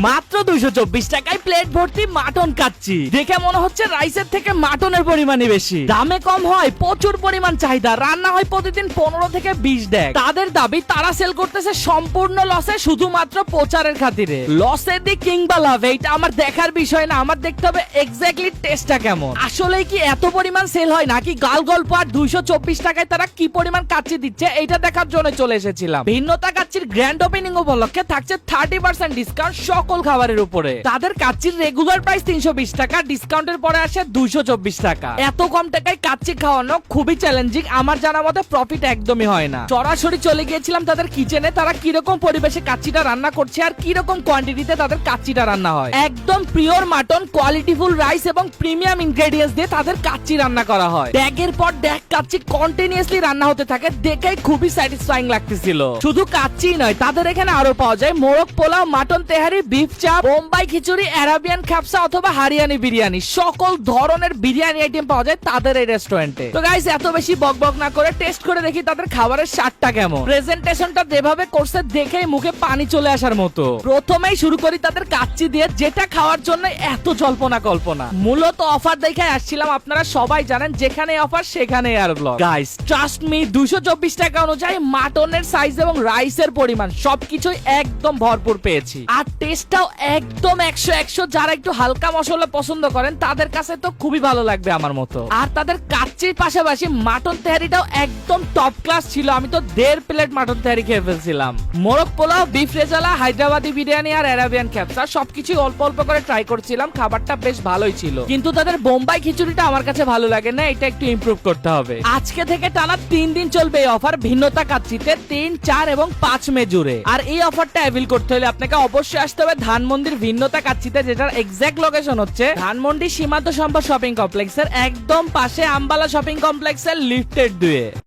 মাত্র 224 টাকায় প্লেট ভর্তি মাটন কাচ্চি। দেখে মনে হচ্ছে রাইসের থেকে মাটনের পরিমাণই বেশি। দামে কম হয়, প্রচুর পরিমাণ চাহিদা, রান্না হয় প্রতিদিন 15 থেকে 20 ডেক। তাদের দাবি তারা সেল করতেছে সম্পূর্ণ লসে, শুধুমাত্র প্রচারের খাতিরে। লসের দিক কিংবা লাভ এটা আমার দেখার বিষয় না, আমার দেখতে হবে এক্স্যাক্টলি টেস্টটা কেমন। আসলে কি এত পরিমাণ সেল হয় নাকি গাল গল্প? আর 224 টাকায় তারা কি পরিমাণ কাচ্চি দিচ্ছে এটা দেখার জন্য চলে এসেছিলাম। ভিন্নতা কাচ্চির গ্র্যান্ড ওপেনিং উপলক্ষে থাকছে 30% ডিসকাউন্ট সকল খাবারের উপরে। তাদের কাচ্চির রেগুলার প্রাইস 320 টাকা, ডিসকাউন্টের পরে আসে 224 টাকা। এত কম টাকায় কাচ্চি খাওয়ানো খুবই চ্যালেঞ্জিং, আমার জানা মতে প্রফিট একদমই হয় না। সরাসরি চলে গিয়েছিলাম তাদের কিচেনে, তারা কিরকম পরিবেশে কাচ্চিটা রান্না করছে আর কিরকম কোয়ান্টিটিতে তাদের কাচ্চিটা রান্না হয়। একদম পিওর মাটন, কোয়ালিটিফুল রাইস এবং প্রিমিয়াম ইনগ্রেডিয়েন্টস দিয়ে তাদের কাচ্চি রান্না করা হয়। ড্যাগের পর ড্যাগ কাচ্চি কন্টিনিউয়াসলি রান্না হতে থাকে, দেখে খুবই স্যাটিসফাইং লাগতেছিল। শুধু কাচ্চি নয়, তাদের এখানে আরো পাওয়া যায় মোরগ পোলাও, মাটন তেহারি, বিফ চাপ, বোম্বাই খিচুড়ি, আরাবিয়ান খাপসা অথবা হারিয়ানি বিরিয়ানি। সকল ধরনের বিরিয়ানি আইটেম পাওয়া যায় তাদের এই রেস্টুরেন্টে। তো গাইস, এত বেশি বকবক না করে টেস্ট করে দেখি তাদের খাবারের স্বাদটা কেমন। প্রেজেন্টেশনটা যেভাবে করছে দেখেই মুখে পানি চলে আসার মতো। প্রথমেই শুরু করি তাদের কাচ্চি দিয়ে, যেটা খাওয়ার জন্য এত জল্পনা কল্পনা। মূলত অফার দেখে আসছিলাম, আপনারা সবাই জানেন যেখানে অফার সেখানে আর ব্লগ। গাইস ট্রাস্ট মি, 224 টাকা অনুযায়ী মাটনের সাইজ এবং রাইসের পরিমাণ সবকিছুই একদম ভরপুর পেয়েছি। আর টেস্টটাও একদম 100 যারা একটু হালকা মশলা পছন্দ করেন তাদের কাছে তো খুবই ভালো লাগবে আমার মতো। আর তাদের কাচ্চির পাশাপাশি মাটন তেহারিটাও একদম টপ ক্লাস ছিল। আমি তো 1.5 প্লেট মাটন তেহারি খেয়ে ফেলছিলাম। মোরগ পোলাও, বিফ রেজালা, হায়দ্রাবাদি বিরিয়ানি আর আরাবিয়ান খ্যাপসা সবকিছু অল্প অল্প করে ট্রাই করছিলাম। খাবারটা বেশ ভালোই ছিল, কিন্তু তাদের বোম্বাই খিচুড়িটা আমার কাছে ভালো লাগে না, এটা একটু ইমপ্রুভ করতে হবে। আজকে থেকে টানা 3 দিন চলবে এই অফার ভিন্নতা কাচ্চিতে, 3, 4 এবং 5 মে জুড়ে। আর এই অফারটা অ্যাভেল করতে হলে আপনাকে অবশ্যই আসতে হবে ধানমন্ডির ভিন্নতা কাচ্চিতে, যেটার এক্সাক্ট লোকেশন হচ্ছে ধানমন্ডি সীমান্ত সম্পদ শপিং কমপ্লেক্সের একদম পাশে, আম্বালা শপিং কমপ্লেক্সের লিফটেড 2-এ।